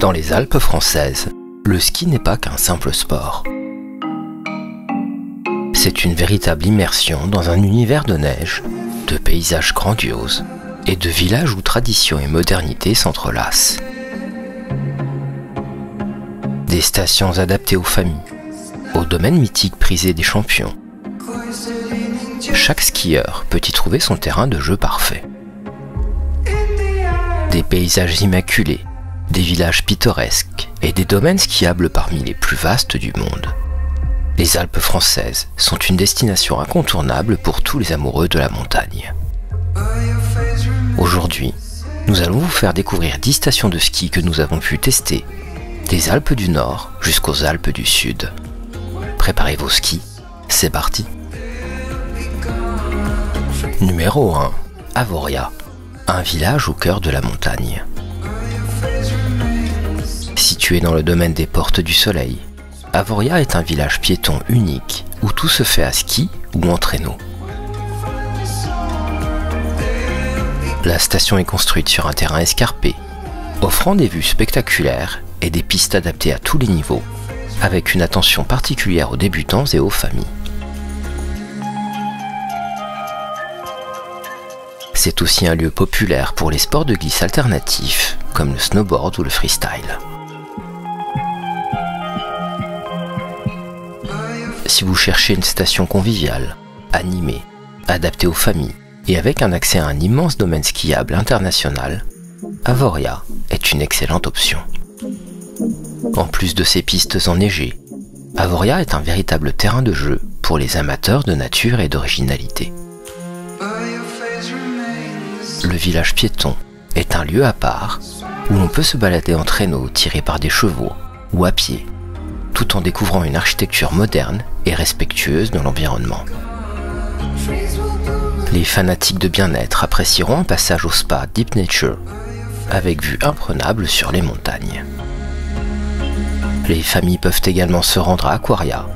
Dans les Alpes françaises, le ski n'est pas qu'un simple sport. C'est une véritable immersion dans un univers de neige, de paysages grandioses et de villages où tradition et modernité s'entrelacent. Des stations adaptées aux familles, aux domaines mythiques prisés des champions. Chaque skieur peut y trouver son terrain de jeu parfait. Des paysages immaculés, des villages pittoresques et des domaines skiables parmi les plus vastes du monde. Les Alpes françaises sont une destination incontournable pour tous les amoureux de la montagne. Aujourd'hui, nous allons vous faire découvrir 10 stations de ski que nous avons pu tester, des Alpes du Nord jusqu'aux Alpes du Sud. Préparez vos skis, c'est parti! Numéro 1. Avoria, un village au cœur de la montagne. Situé dans le domaine des Portes du Soleil, Avoria est un village piéton unique où tout se fait à ski ou en traîneau. La station est construite sur un terrain escarpé, offrant des vues spectaculaires et des pistes adaptées à tous les niveaux, avec une attention particulière aux débutants et aux familles. C'est aussi un lieu populaire pour les sports de glisse alternatifs, comme le snowboard ou le freestyle. Si vous cherchez une station conviviale, animée, adaptée aux familles et avec un accès à un immense domaine skiable international, Avoria est une excellente option. En plus de ses pistes enneigées, Avoria est un véritable terrain de jeu pour les amateurs de nature et d'originalité. Le village piéton est un lieu à part où l'on peut se balader en traîneau tiré par des chevaux ou à pied, tout en découvrant une architecture moderne et respectueuse de l'environnement. Les fanatiques de bien-être apprécieront un passage au spa Deep Nature, avec vue imprenable sur les montagnes. Les familles peuvent également se rendre à Aquaria,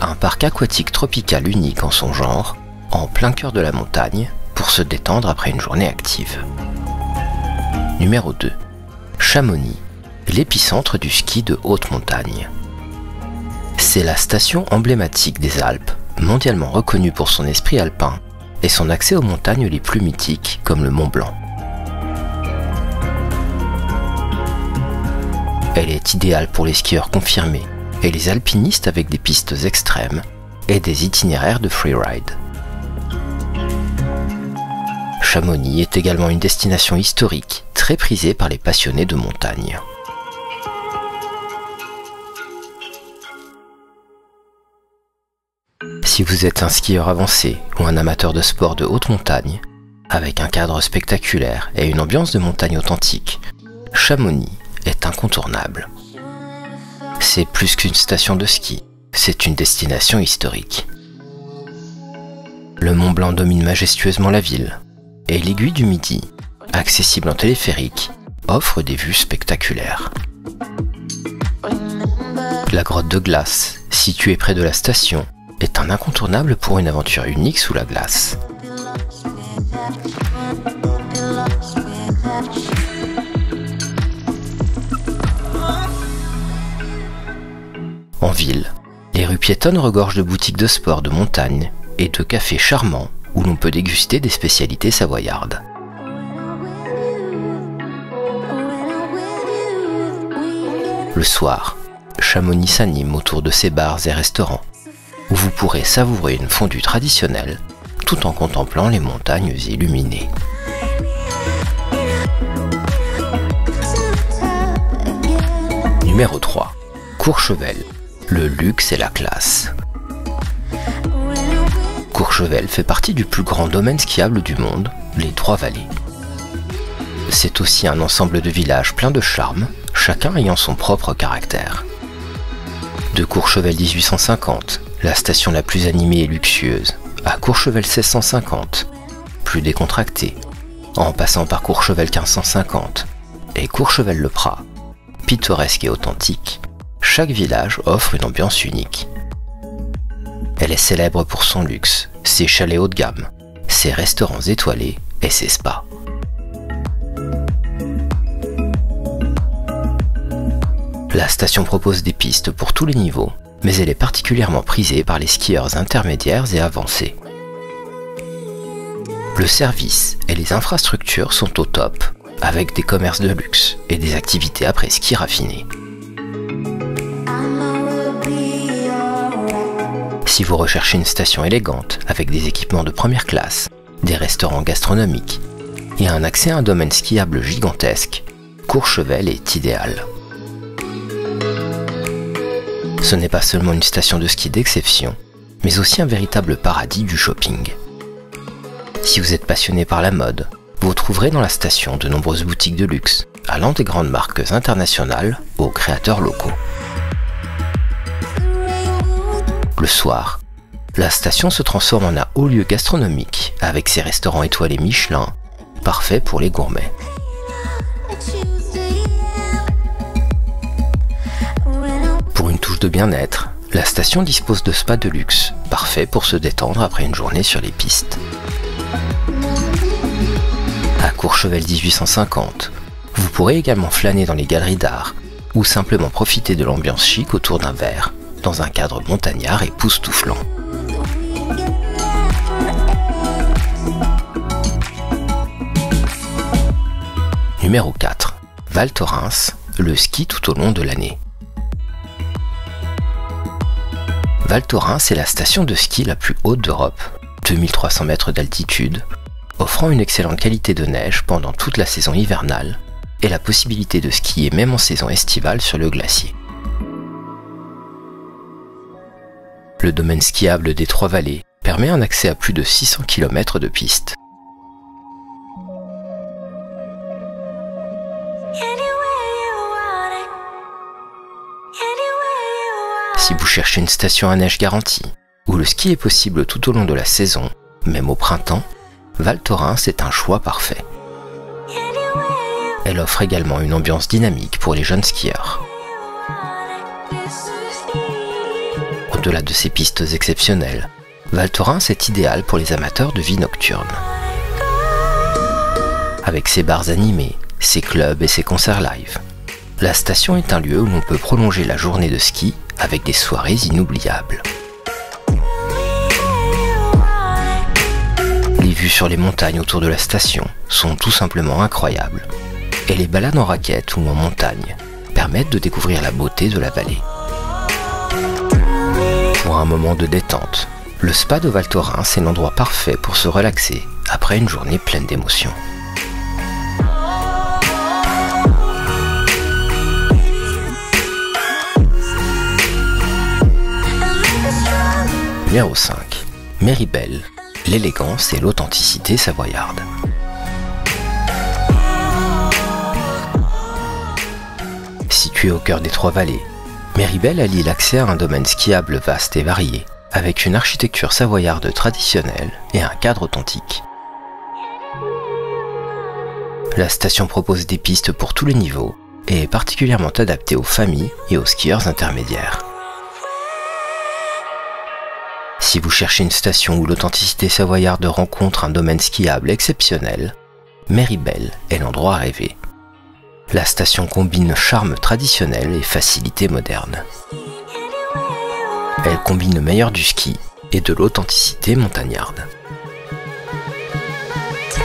un parc aquatique tropical unique en son genre, en plein cœur de la montagne, pour se détendre après une journée active. Numéro 2. Chamonix, l'épicentre du ski de haute montagne. C'est la station emblématique des Alpes, mondialement reconnue pour son esprit alpin et son accès aux montagnes les plus mythiques comme le Mont Blanc. Elle est idéale pour les skieurs confirmés et les alpinistes avec des pistes extrêmes et des itinéraires de freeride. Chamonix est également une destination historique très prisée par les passionnés de montagne. Si vous êtes un skieur avancé ou un amateur de sport de haute montagne, avec un cadre spectaculaire et une ambiance de montagne authentique, Chamonix est incontournable. C'est plus qu'une station de ski, c'est une destination historique. Le Mont Blanc domine majestueusement la ville, et l'aiguille du Midi, accessible en téléphérique, offre des vues spectaculaires. La grotte de glace, située près de la station, est un incontournable pour une aventure unique sous la glace. En ville, les rues piétonnes regorgent de boutiques de sport de montagne et de cafés charmants où l'on peut déguster des spécialités savoyardes. Le soir, Chamonix s'anime autour de ses bars et restaurants, où vous pourrez savourer une fondue traditionnelle tout en contemplant les montagnes illuminées. Numéro 3. Courchevel, le luxe et la classe. Courchevel fait partie du plus grand domaine skiable du monde, les Trois-Vallées. C'est aussi un ensemble de villages pleins de charme, chacun ayant son propre caractère. De Courchevel 1850, la station la plus animée et luxueuse, à Courchevel 1650, plus décontractée, en passant par Courchevel 1550 et Courchevel-le-Prat, pittoresque et authentique, chaque village offre une ambiance unique. Elle est célèbre pour son luxe, ses chalets haut de gamme, ses restaurants étoilés et ses spas. La station propose des pistes pour tous les niveaux, mais elle est particulièrement prisée par les skieurs intermédiaires et avancés. Le service et les infrastructures sont au top, avec des commerces de luxe et des activités après-ski raffinées. Si vous recherchez une station élégante avec des équipements de première classe, des restaurants gastronomiques et un accès à un domaine skiable gigantesque, Courchevel est idéal. Ce n'est pas seulement une station de ski d'exception, mais aussi un véritable paradis du shopping. Si vous êtes passionné par la mode, vous trouverez dans la station de nombreuses boutiques de luxe, allant des grandes marques internationales aux créateurs locaux. Le soir, la station se transforme en un haut lieu gastronomique avec ses restaurants étoilés Michelin, parfaits pour les gourmets. Pour une touche de bien-être, la station dispose de spas de luxe, parfaits pour se détendre après une journée sur les pistes. À Courchevel 1850, vous pourrez également flâner dans les galeries d'art ou simplement profiter de l'ambiance chic autour d'un verre, dans un cadre montagnard époustouflant. Numéro 4. Val Thorens, le ski tout au long de l'année. Val Thorens est la station de ski la plus haute d'Europe, 2300 mètres d'altitude, offrant une excellente qualité de neige pendant toute la saison hivernale et la possibilité de skier même en saison estivale sur le glacier. Le domaine skiable des Trois-Vallées permet un accès à plus de 600 km de piste. Si vous cherchez une station à neige garantie, où le ski est possible tout au long de la saison, même au printemps, Val Thorens est un choix parfait. Elle offre également une ambiance dynamique pour les jeunes skieurs. Au-delà de ces pistes exceptionnelles, Val Thorens est idéal pour les amateurs de vie nocturne. Avec ses bars animés, ses clubs et ses concerts live, la station est un lieu où l'on peut prolonger la journée de ski avec des soirées inoubliables. Les vues sur les montagnes autour de la station sont tout simplement incroyables, et les balades en raquette ou en montagne permettent de découvrir la beauté de la vallée. Pour un moment de détente, le spa de Val Thorens est l'endroit parfait pour se relaxer après une journée pleine d'émotions. Numéro 5. Méribel, l'élégance et l'authenticité savoyarde. Située au cœur des Trois-Vallées, Méribel allie l'accès à un domaine skiable vaste et varié, avec une architecture savoyarde traditionnelle et un cadre authentique. La station propose des pistes pour tous les niveaux et est particulièrement adaptée aux familles et aux skieurs intermédiaires. Si vous cherchez une station où l'authenticité savoyarde rencontre un domaine skiable exceptionnel, Méribel est l'endroit à rêver. La station combine charme traditionnel et facilité moderne. Elle combine le meilleur du ski et de l'authenticité montagnarde.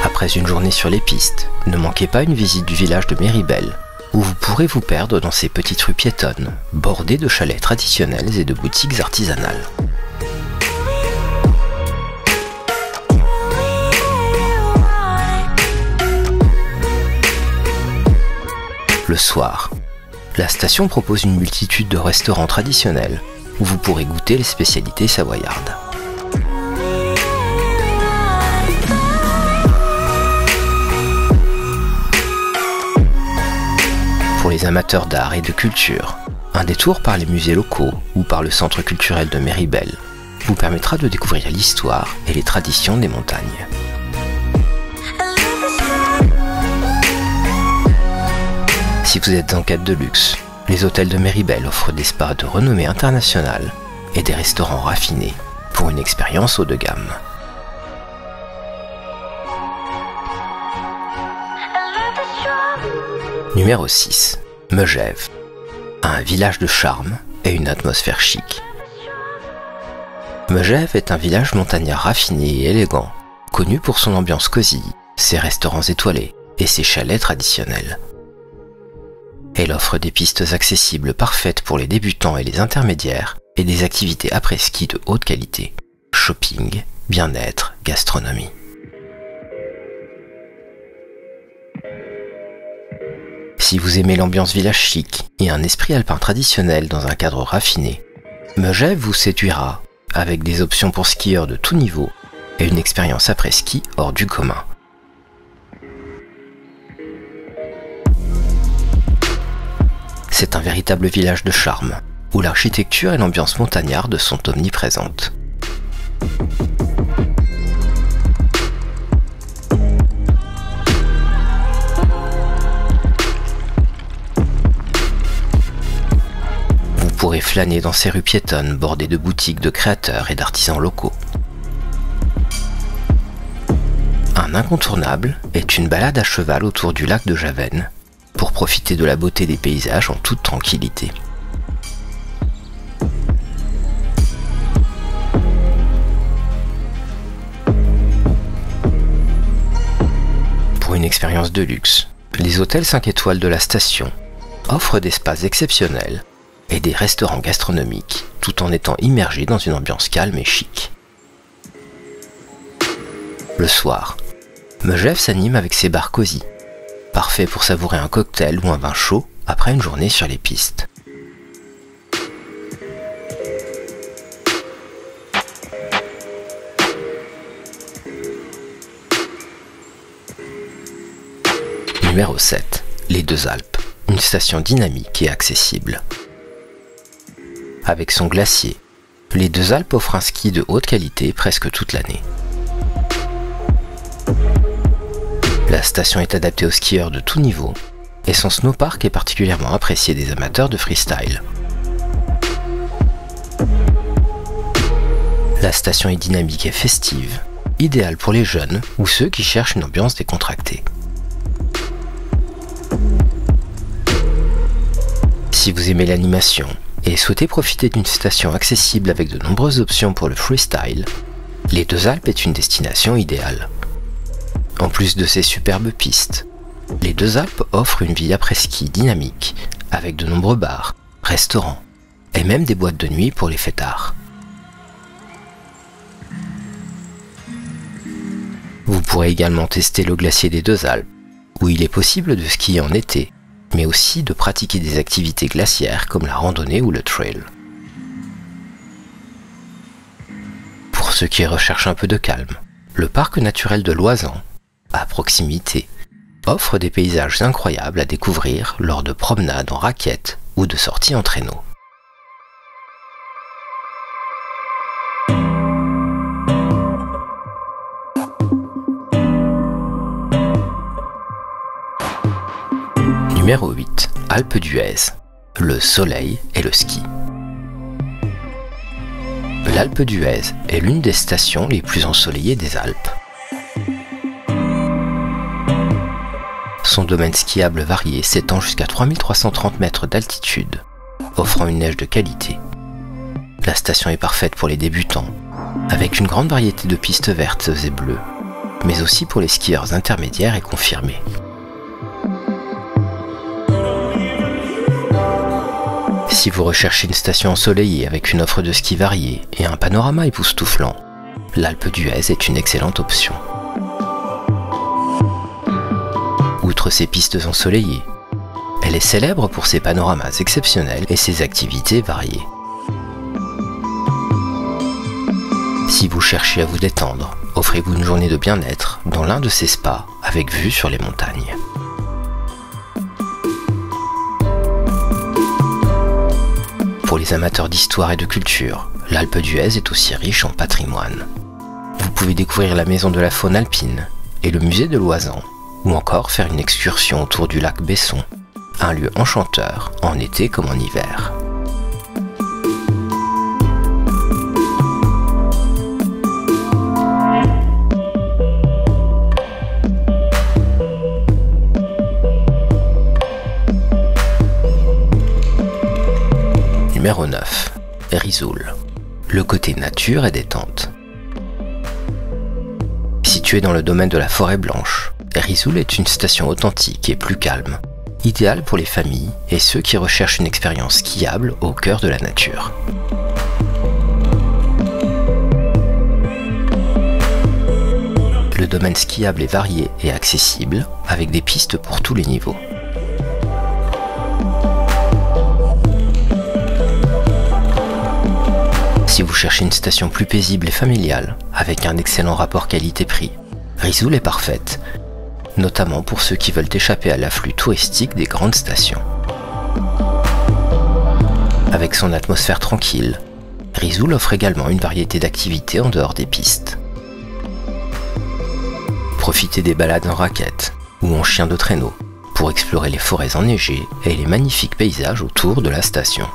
Après une journée sur les pistes, ne manquez pas une visite du village de Méribel, où vous pourrez vous perdre dans ces petites rues piétonnes, bordées de chalets traditionnels et de boutiques artisanales. Le soir, la station propose une multitude de restaurants traditionnels où vous pourrez goûter les spécialités savoyardes. Pour les amateurs d'art et de culture, un détour par les musées locaux ou par le centre culturel de Méribel vous permettra de découvrir l'histoire et les traditions des montagnes. Si vous êtes en quête de luxe, les hôtels de Méribel offrent des spas de renommée internationale et des restaurants raffinés pour une expérience haut de gamme. Numéro 6. Megève. Un un village de charme et une atmosphère chic. Megève est un village montagnard raffiné et élégant, connu pour son ambiance cosy, ses restaurants étoilés et ses chalets traditionnels. Elle offre des pistes accessibles parfaites pour les débutants et les intermédiaires et des activités après-ski de haute qualité, shopping, bien-être, gastronomie. Si vous aimez l'ambiance village chic et un esprit alpin traditionnel dans un cadre raffiné, Megève vous séduira avec des options pour skieurs de tout niveau et une expérience après-ski hors du commun. C'est un véritable village de charme, où l'architecture et l'ambiance montagnarde sont omniprésentes. Vous pourrez flâner dans ces rues piétonnes bordées de boutiques de créateurs et d'artisans locaux. Un incontournable est une balade à cheval autour du lac de Javennes, pour profiter de la beauté des paysages en toute tranquillité. Pour une expérience de luxe, les hôtels 5 étoiles de la station offrent des spas exceptionnels et des restaurants gastronomiques, tout en étant immergés dans une ambiance calme et chic. Le soir, Megève s'anime avec ses bars cosy, parfait pour savourer un cocktail ou un vin chaud après une journée sur les pistes. Numéro 7. Les Deux Alpes, une station dynamique et accessible. Avec son glacier, les Deux Alpes offrent un ski de haute qualité presque toute l'année. La station est adaptée aux skieurs de tout niveau et son snowpark est particulièrement apprécié des amateurs de freestyle. La station est dynamique et festive, idéale pour les jeunes ou ceux qui cherchent une ambiance décontractée. Si vous aimez l'animation et souhaitez profiter d'une station accessible avec de nombreuses options pour le freestyle, les Deux Alpes est une destination idéale. En plus de ces superbes pistes, les Deux Alpes offrent une vie après-ski dynamique, avec de nombreux bars, restaurants, et même des boîtes de nuit pour les fêtards. Vous pourrez également tester le glacier des Deux Alpes, où il est possible de skier en été, mais aussi de pratiquer des activités glaciaires comme la randonnée ou le trail. Pour ceux qui recherchent un peu de calme, le parc naturel de Loisan, à proximité, offre des paysages incroyables à découvrir lors de promenades en raquettes ou de sorties en traîneau. Numéro 8. Alpe d'Huez, le soleil et le ski. L'Alpe d'Huez est l'une des stations les plus ensoleillées des Alpes. Son domaine skiable varié s'étend jusqu'à 3330 mètres d'altitude, offrant une neige de qualité. La station est parfaite pour les débutants, avec une grande variété de pistes vertes et bleues, mais aussi pour les skieurs intermédiaires et confirmés. Si vous recherchez une station ensoleillée avec une offre de ski variée et un panorama époustouflant, l'Alpe d'Huez est une excellente option. Outre ses pistes ensoleillées, elle est célèbre pour ses panoramas exceptionnels et ses activités variées. Si vous cherchez à vous détendre, offrez-vous une journée de bien-être dans l'un de ses spas avec vue sur les montagnes. Pour les amateurs d'histoire et de culture, l'Alpe d'Huez est aussi riche en patrimoine. Vous pouvez découvrir la maison de la faune alpine et le musée de Loisan, ou encore faire une excursion autour du lac Besson, un lieu enchanteur en été comme en hiver. Numéro 9. Risoul. Le côté nature et détente. Située dans le domaine de la Forêt Blanche, Risoul est une station authentique et plus calme, idéale pour les familles et ceux qui recherchent une expérience skiable au cœur de la nature. Le domaine skiable est varié et accessible, avec des pistes pour tous les niveaux. Si vous cherchez une station plus paisible et familiale, avec un excellent rapport qualité-prix, Risoul est parfaite, notamment pour ceux qui veulent échapper à l'afflux touristique des grandes stations. Avec son atmosphère tranquille, Risoul offre également une variété d'activités en dehors des pistes. Profitez des balades en raquette ou en chien de traîneau pour explorer les forêts enneigées et les magnifiques paysages autour de la station.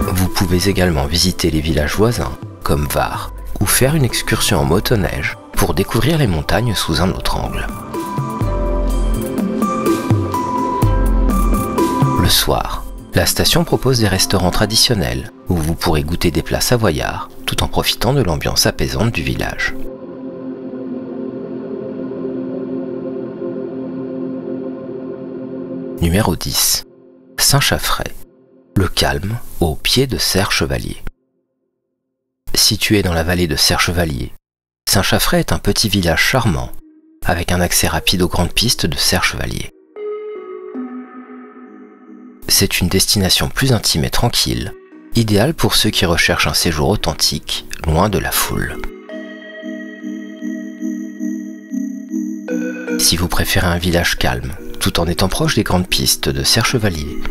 Vous pouvez également visiter les villages voisins, comme Var, ou faire une excursion en motoneige pour découvrir les montagnes sous un autre angle. Le soir, la station propose des restaurants traditionnels où vous pourrez goûter des plats savoyards tout en profitant de l'ambiance apaisante du village. Numéro 10. Saint-Chaffray. Le calme au pied de Serre-Chevalier. Situé dans la vallée de Serre-Chevalier, Saint-Chaffray est un petit village charmant, avec un accès rapide aux grandes pistes de Serre-Chevalier. C'est une destination plus intime et tranquille, idéale pour ceux qui recherchent un séjour authentique, loin de la foule. Si vous préférez un village calme, tout en étant proche des grandes pistes de Serre-Chevalier,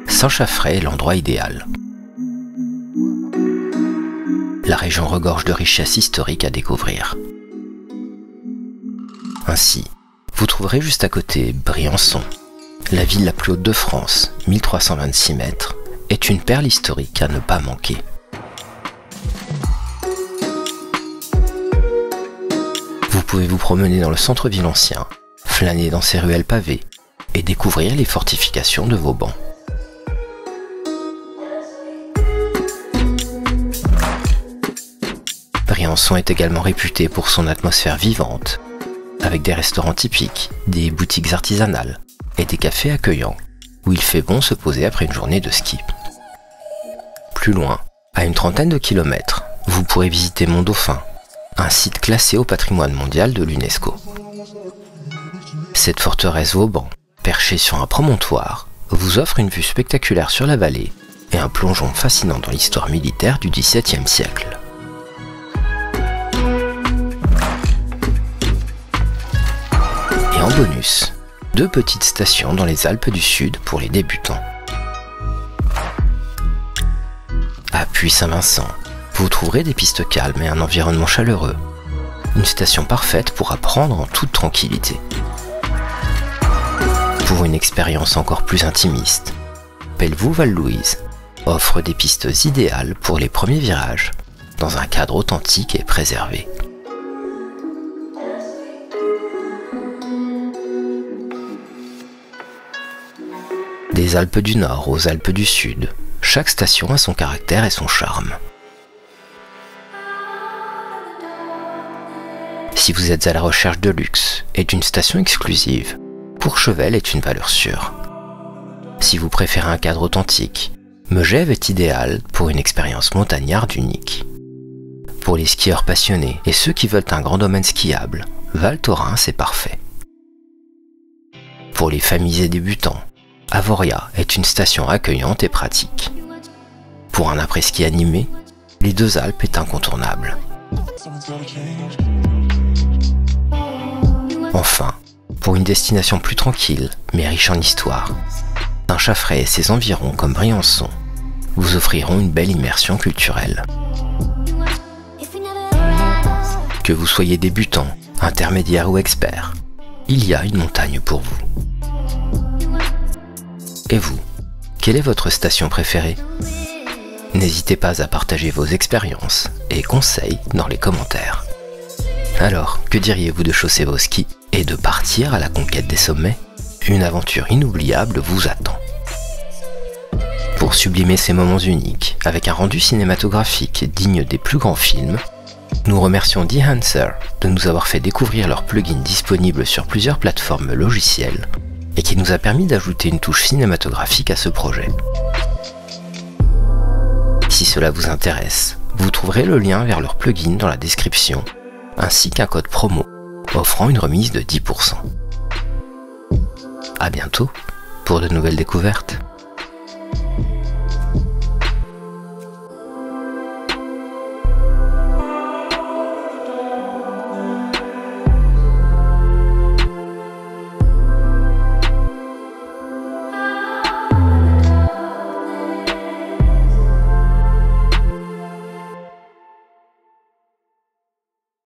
Saint-Chaffray est l'endroit idéal. La région regorge de richesses historiques à découvrir. Ainsi, vous trouverez juste à côté Briançon. La ville la plus haute de France, 1326 mètres, est une perle historique à ne pas manquer. Vous pouvez vous promener dans le centre-ville ancien, flâner dans ses ruelles pavées et découvrir les fortifications de Vauban. Briançon est également réputé pour son atmosphère vivante, avec des restaurants typiques, des boutiques artisanales et des cafés accueillants, où il fait bon se poser après une journée de ski. Plus loin, à une trentaine de kilomètres, vous pourrez visiter Mont-Dauphin, un site classé au patrimoine mondial de l'UNESCO. Cette forteresse Vauban, perchée sur un promontoire, vous offre une vue spectaculaire sur la vallée et un plongeon fascinant dans l'histoire militaire du XVIIe siècle. Et en bonus, 2 petites stations dans les Alpes du Sud pour les débutants. À Puy-Saint-Vincent, vous trouverez des pistes calmes et un environnement chaleureux. Une station parfaite pour apprendre en toute tranquillité. Pour une expérience encore plus intimiste, Pelvoux-Val-Louise offre des pistes idéales pour les premiers virages, dans un cadre authentique et préservé. Des Alpes du Nord aux Alpes du Sud, chaque station a son caractère et son charme. Si vous êtes à la recherche de luxe et d'une station exclusive, Courchevel est une valeur sûre. Si vous préférez un cadre authentique, Megève est idéal pour une expérience montagnarde unique. Pour les skieurs passionnés et ceux qui veulent un grand domaine skiable, Val Thorens est parfait. Pour les familles et débutants, Avoria est une station accueillante et pratique. Pour un après-ski animé, les Deux Alpes est incontournable. Enfin, pour une destination plus tranquille, mais riche en histoire, Saint-Chaffray et ses environs comme Briançon vous offriront une belle immersion culturelle. Que vous soyez débutant, intermédiaire ou expert, il y a une montagne pour vous. Et vous, quelle est votre station préférée? N'hésitez pas à partager vos expériences et conseils dans les commentaires. Alors, que diriez-vous de chausser vos skis et de partir à la conquête des sommets? Une aventure inoubliable vous attend. Pour sublimer ces moments uniques, avec un rendu cinématographique digne des plus grands films, nous remercions Dehancer de nous avoir fait découvrir leur plugin disponible sur plusieurs plateformes logicielles et qui nous a permis d'ajouter une touche cinématographique à ce projet. Si cela vous intéresse, vous trouverez le lien vers leur plugin dans la description, ainsi qu'un code promo offrant une remise de 10%. À bientôt pour de nouvelles découvertes.